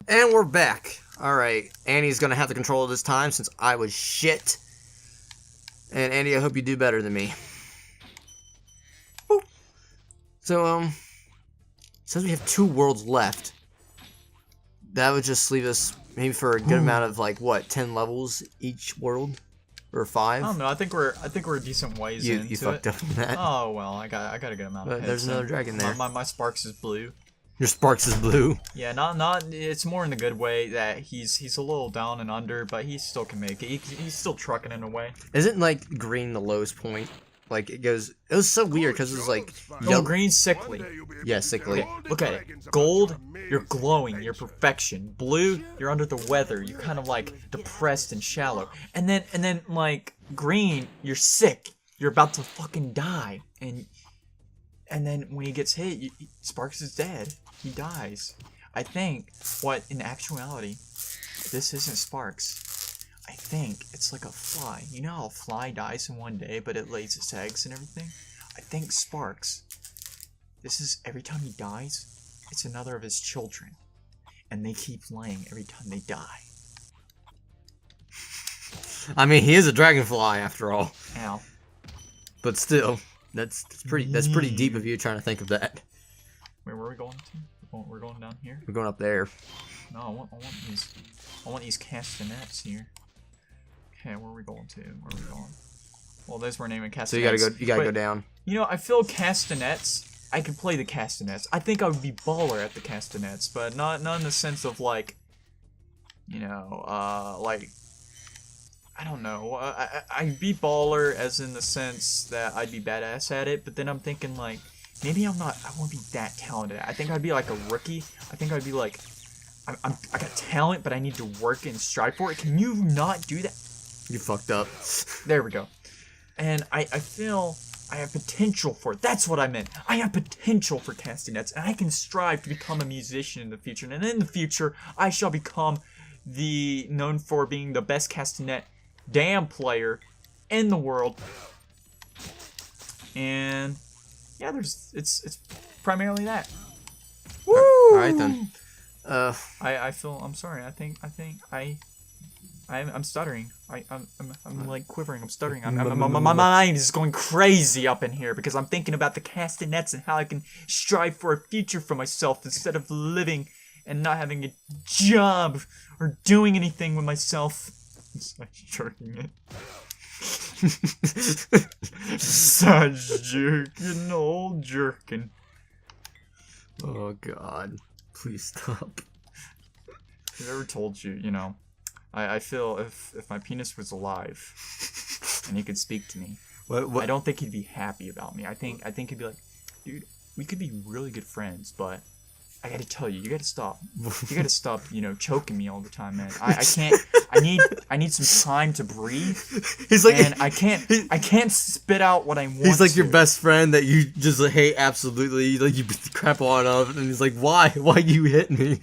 And we're back. Alright, Annie's gonna have the controller this time since I was shit. And Annie, I hope you do better than me. Woo. So, since we have 2 worlds left, that would just leave us maybe for a good amount of, like, what, 10 levels each world? Or 5? I don't know, I think we're a decent ways into it. You fucked up on that. Oh, well, I got a good amount of hits. There's another dragon there. My Sparks is blue. Your Sparks is blue. Yeah, not. It's more in the good way that he's a little down and under, but he still can make it. He's still trucking in a way. Isn't like green the lowest point? Like it goes. It was so weird because it was like. No, green's sickly. Yeah, sickly. Okay, look at it. Gold, you're glowing, you're perfection. Blue, you're under the weather. You're kind of like depressed and shallow. And then like green, you're sick. You're about to fucking die. And then when he gets hit, Sparks is dead. He dies. I think what in actuality, this isn't Sparks. I think it's like a fly. You know how a fly dies in one day, but it lays its eggs and everything? I think Sparks, this is every time he dies, it's another of his children. And they keep laying every time they die. I mean, he is a dragonfly after all. Ow. But still, that's pretty deep of you trying to think of that. Where were we going to? We're going down here? We're going up there. No, I want these castanets here. Okay, where are we going to? Where are we going? Well, those were naming castanets. So you gotta go down. You know, I feel castanets. I could play the castanets. I think I would be baller at the castanets, but not in the sense of like, you know, like, I don't know. I'd be baller as in the sense that I'd be badass at it, but then I'm thinking like, maybe I won't be that talented. I think I'd be like a rookie. I think I'd be like, I got talent, but I need to work and strive for it. Can you not do that? You fucked up. There we go. And I feel I have potential for it. That's what I meant. I have potential for castanets, and I can strive to become a musician in the future. And in the future, I shall become known for being the best castanet player in the world. And yeah, it's primarily that. Woo! All right then. I'm sorry. I'm stuttering. I'm like quivering. I'm stuttering. My mind is going crazy up in here because I'm thinking about the castanets and how I can strive for a future for myself instead of living and not having a job or doing anything with myself. I'm jerking it. Such jerking, old jerkin. Oh God, please stop. I've ever told you, you know, I feel if my penis was alive and he could speak to me, what? I don't think he'd be happy about me. I think he'd be like, dude, we could be really good friends, but I gotta tell you, you gotta stop. You gotta stop, you know, choking me all the time, man. I can't. I need some time to breathe. He's like, and I can't spit out what I want. He's like your best friend that you just hate absolutely. Like you beat the crap out of, and he's like, why you hit me?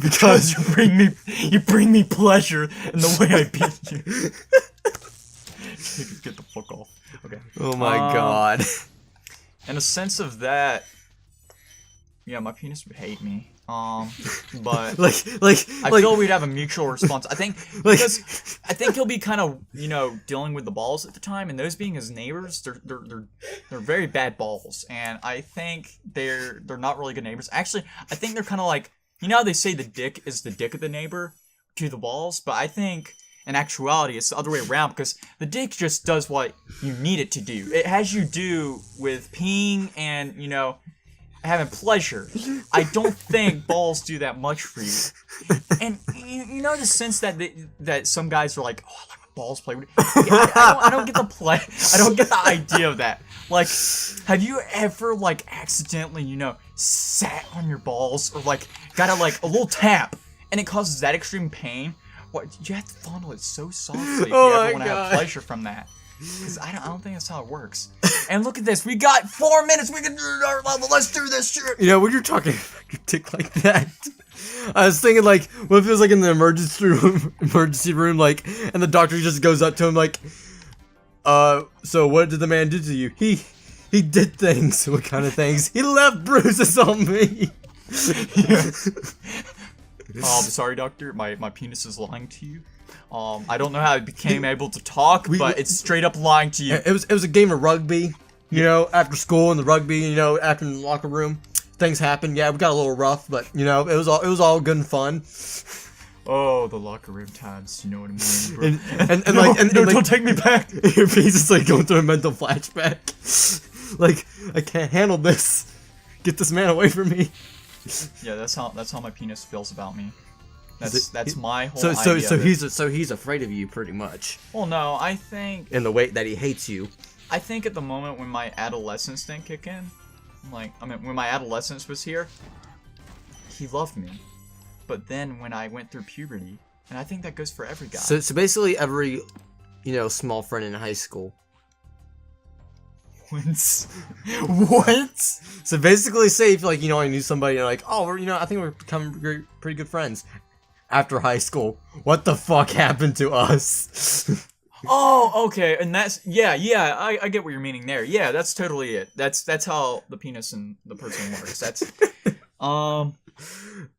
Because you bring me pleasure in the way I beat you. Get the fuck off. Okay. Oh my God. In a sense of that. Yeah, my penis would hate me. But I feel we'd have a mutual response. I think because I think he'll be kind of, you know, dealing with the balls at the time, and those being his neighbors, they're very bad balls, and I think they're not really good neighbors. Actually, I think they're kind of like, you know how they say the dick is the dick of the neighbor to the balls, but I think in actuality it's the other way around because the dick just does what you need it to do. It has you do with peeing and, you know, having pleasure. I don't think balls do that much for you. And you know the sense that some guys are like, oh, I like my balls play with. I don't get the play. I don't get the idea of that. Like, have you ever like accidentally, you know, sat on your balls or like got a little tap and it causes that extreme pain? What, you have to fondle it so softly if you ever want to have pleasure from that. Because I don't think that's how it works. And look at this. We got 4 minutes. We can do our level. Let's do this shit. You know, when you're talking about your dick like that, I was thinking, like, what if it was, like, in the emergency room, like, and the doctor just goes up to him, like, so what did the man do to you? He did things. What kind of things? He left bruises on me. Yeah. Sorry, doctor. My penis is lying to you. I don't know how I became able to talk, but it's straight up lying to you. It was a game of rugby. You know, after school in the rugby. You know, after in the locker room, things happened. Yeah, we got a little rough, but you know, it was all good and fun. Oh, the locker room times. You know what I mean, bro? And Don't take me back. Your face is like going through a mental flashback. Like, I can't handle this. Get this man away from me. Yeah, that's how my penis feels about me. That's my whole So he's afraid of you pretty much. Well, no, I think in the way that he hates you. I think at the moment when my adolescence didn't kick in, when my adolescence was here, he loved me. But then when I went through puberty, and I think that goes for every guy. So basically every, you know, small friend in high school. What? So basically, say if like, you know, I knew somebody and like, oh, I think we're becoming pretty good friends after high school. What the fuck happened to us? Oh, okay, and that's I get what you're meaning there. Yeah, that's totally it. That's how the penis and the person works. That's you know,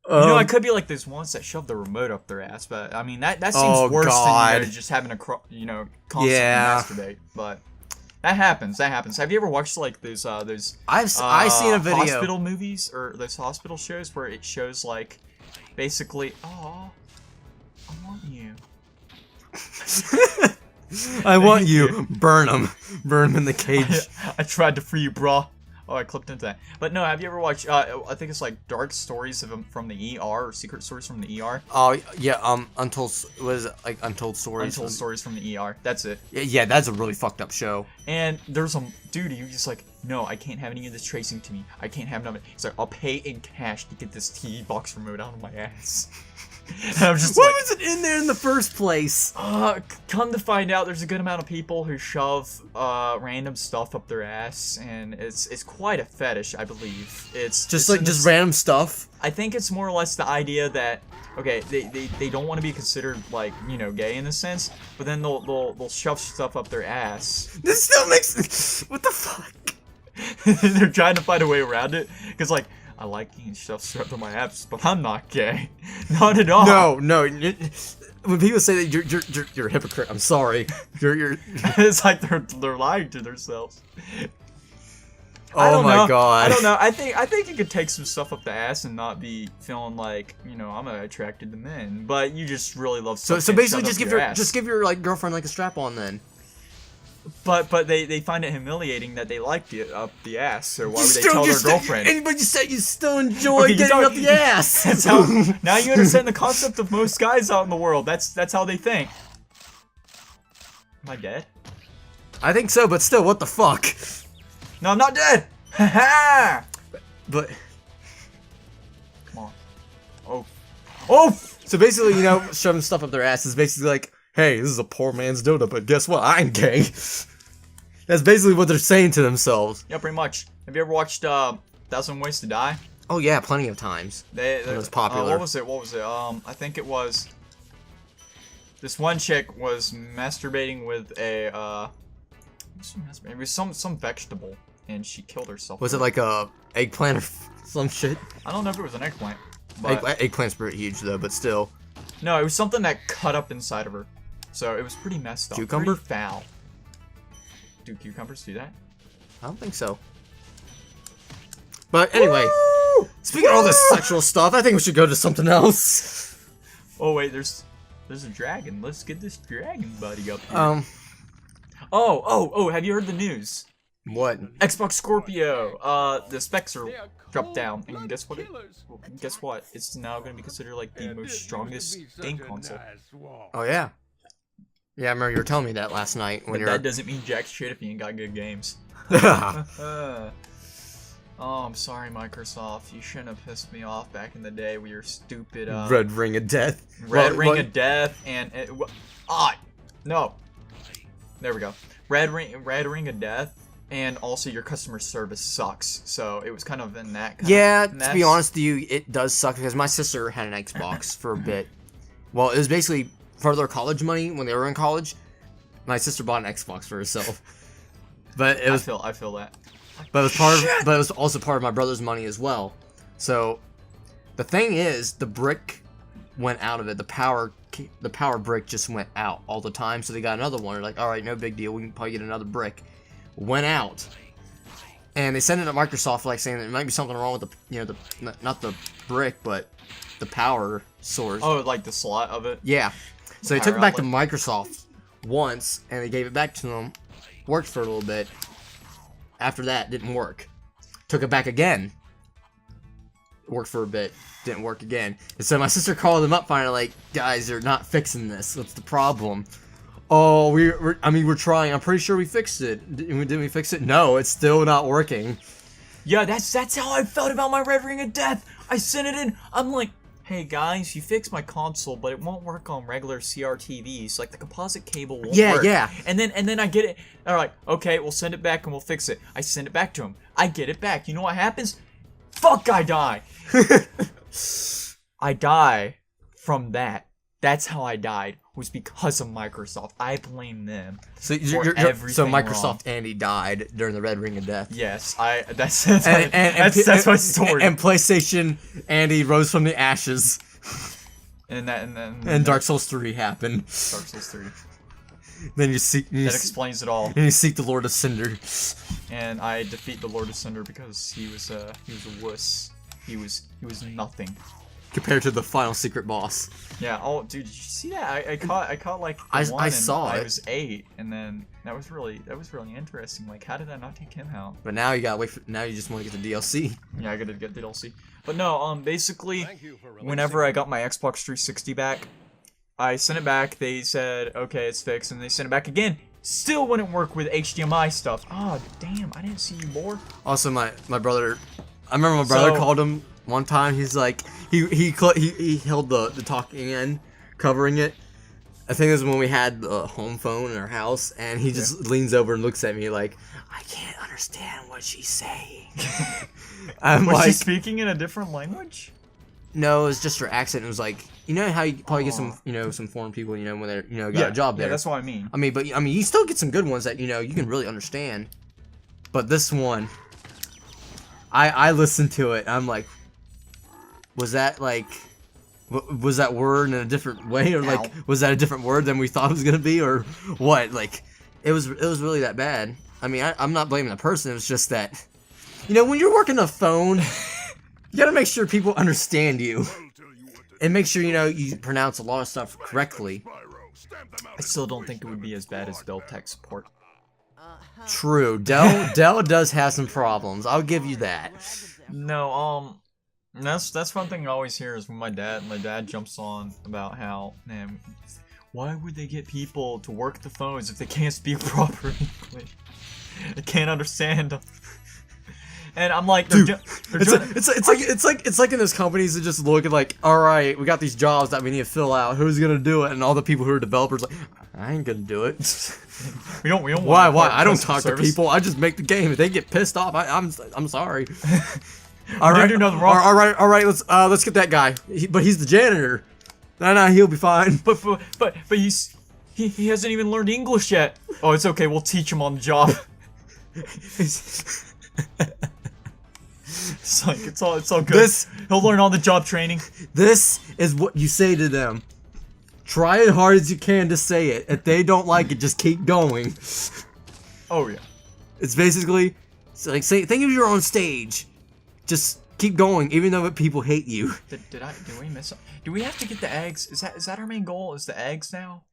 I could be like those ones that shove the remote up their ass, but I mean that seems worse than just having a constantly masturbate. But that happens. Have you ever watched like those I've seen a video hospital movies or those hospital shows where it shows like basically, oh, I want you. I want you. Burn him in the cage. I tried to free you, bro. Oh, I clipped into that. But no, have you ever watched, I think it's like Dark Stories from the ER, or Secret Stories from the ER? Oh, yeah, Untold Stories? Untold Stories from the ER, that's it. Yeah, that's a really fucked up show. And there's some dude, he's just like, no, I can't have any of this tracing to me. I can't have none of it. He's like, I'll pay in cash to get this TV box remote out of my ass. And I'm just what was it in there in the first place? Come to find out, there's a good amount of people who shove random stuff up their ass, and it's quite a fetish, I believe. It's just random stuff. I think it's more or less the idea that okay, they don't want to be considered like, you know, gay in a sense, but then they'll shove stuff up their ass. This still makes what the fuck? They're trying to find a way around it because like, I like getting stuff strapped on my abs, but I'm not gay. Not at all. No. When people say that you're a hypocrite, I'm sorry. You're It's like they're lying to themselves. Oh my god. I don't know. I think you could take some stuff up the ass and not be feeling like, you know, I'm attracted to men, but you just really love stuff. So basically just give your like girlfriend like a strap on then. But they find it humiliating that they like it up the ass, so why would they tell their girlfriend? But you said you still enjoy getting up the ass. That's how, now you understand the concept of most guys out in the world. That's how they think. Am I dead? I think so, but still, what the fuck? No, I'm not dead. Haha. But come on. Oh. So basically, you know, shoving stuff up their ass is basically like, hey, this is a poor man's dildo, but guess what? I'm gay. That's basically what they're saying to themselves. Yeah, pretty much. Have you ever watched 1,000 Ways to Die? Oh yeah, plenty of times. It was popular. What was it? I think it was. This one chick was masturbating with a it was some vegetable, and she killed herself. Was it like a eggplant or some shit? I don't know if it was an eggplant. But eggplant's pretty huge though, but still. No, it was something that cut up inside of her. So it was pretty messed up. Cucumber? Pretty foul. Do cucumbers do that? I don't think so. But anyway, speaking of all this sexual stuff, I think we should go to something else. Oh wait, there's a dragon. Let's get this dragon buddy up here. Oh, have you heard the news? What? Xbox Scorpio. The specs are dropped down, and guess what? It's now going to be considered like the most strongest game console. Oh yeah. Yeah, I remember you were telling me that last night when that doesn't mean jack shit if you ain't got good games. Oh, I'm sorry, Microsoft. You shouldn't have pissed me off back in the day with your stupid Red Ring of Death. Ring of Death and no. There we go. Red Ring of Death. And also, your customer service sucks. So it was kind of in that kind of mess. To be honest with you, it does suck because my sister had an Xbox for a bit. Well, it was basically for their college money when they were in college. My sister bought an Xbox for herself, but it was I feel that. But it was also part of my brother's money as well. So the thing is, the brick went out of it. The power brick just went out all the time. So they got another one. They're like, all right, no big deal. We can probably get another brick. Went out, and they sent it to Microsoft, like saying there might be something wrong with the not the brick, but the power source. Oh, like the slot of it. Yeah. So they took it back to Microsoft once, and they gave it back to them. Worked for a little bit. After that, didn't work. Took it back again. Worked for a bit. Didn't work again. And so my sister called them up finally, like, guys, they're not fixing this. What's the problem? Oh, we're trying. I'm pretty sure we fixed it. Didn't we fix it? No, it's still not working. Yeah, that's how I felt about my Red Ring of Death. I sent it in. I'm like, hey guys, you fixed my console, but it won't work on regular CRTVs. Like the composite cable won't work. Yeah. And then I get it. All right, okay, we'll send it back and we'll fix it. I send it back to him. I get it back. You know what happens? Fuck, I die. I die from that. That's how I died. Was because of Microsoft. I blame them. So everything Microsoft wrong. Andy died during the Red Ring of Death. Yes, that's my story. And PlayStation Andy rose from the ashes. And Dark Souls 3 happened. Dark Souls 3. Then you seek. That explains it all. And you seek the Lord of Cinder. And I defeat the Lord of Cinder because he was a wuss. He was nothing. Compared to the final secret boss. Yeah. Oh, dude, did you see that? I caught like I one saw and it. I was 8, and then that was really interesting. Like, how did I not take him out? But now you gotta wait. Now you just want to get the DLC. Yeah, I gotta get the DLC. But no, basically, whenever I got my Xbox 360 back, I sent it back. They said, okay, it's fixed, and they sent it back again. Still wouldn't work with HDMI stuff. Oh, damn! I didn't see you more. Also, my brother. I remember my brother called him one time. He's like, he held the talking end, covering it. I think it was when we had the home phone in our house, and he just leans over and looks at me like, I can't understand what she's saying. Was she speaking in a different language? No, it was just her accent. It was like, you know how you probably get some, some foreign people, when they're, got a job there. Yeah, that's what I mean. I mean, you still get some good ones that, you can really understand. But this one, I listened to it, and I'm like, was that like, was that word in a different way, or like, was that a different word than we thought it was gonna be, or what? Like, it was really that bad. I mean, I'm not blaming the person. It was just that, when you're working a phone, you gotta make sure people understand you, and make sure you pronounce a lot of stuff correctly. I still don't think it would be as bad as Dell tech support. True, Dell does have some problems. I'll give you that. No, that's one thing I always hear is when my dad jumps on about how, man, why would they get people to work the phones if they can't speak proper English? They can't understand them. And I'm like, dude, it's like in those companies that just look at like, all right, we got these jobs that we need to fill out. Who's gonna do it? And all the people who are developers like, I ain't gonna do it. we don't. Why? I don't talk to people. I just make the game. If they get pissed off, I'm sorry. All right, do nothing wrong. All right. Let's get that guy. But he's the janitor. No, he'll be fine. But he hasn't even learned English yet. Oh, it's okay. We'll teach him on the job. It's like it's all good. He'll learn on the job training. This is what you say to them. Try as hard as you can to say it. If they don't like it, just keep going. Oh yeah. It's basically like think of you're on stage. Just keep going, even though people hate you. Did we miss something? Do we have to get the eggs? Is that our main goal? Is the eggs now?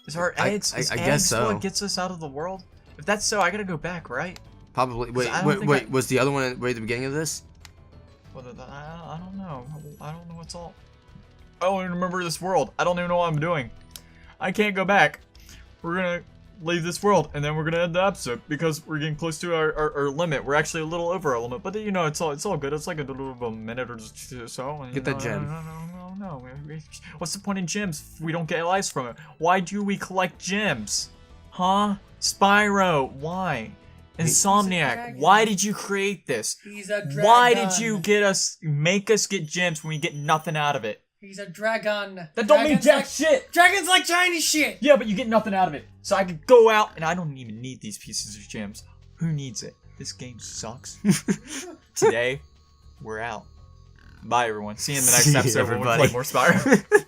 Is our eggs? I guess so. What gets us out of the world? If that's so, I gotta go back, right? Probably. Wait. Was the other one right at the beginning of this? I don't know. I don't know what's all. I don't even remember this world. I don't even know what I'm doing. I can't go back. We're gonna leave this world, and then we're gonna end the episode because we're getting close to our limit. We're actually a little over our limit, but it's all good. It's like a little of a minute or so. And, get that gem. No. What's the point in gems if we don't get lives from it? Why do we collect gems? Huh? Spyro, why? Insomniac, why did you create this? He's a dragon. Why did you make us get gems when we get nothing out of it? He's a dragon. That don't mean jack shit! Dragons like Chinese shit! Yeah, but you get nothing out of it. So I could go out, and I don't even need these pieces of gems. Who needs it? This game sucks. Today, we're out. Bye, everyone. See you in the next episode when we play more Spyro.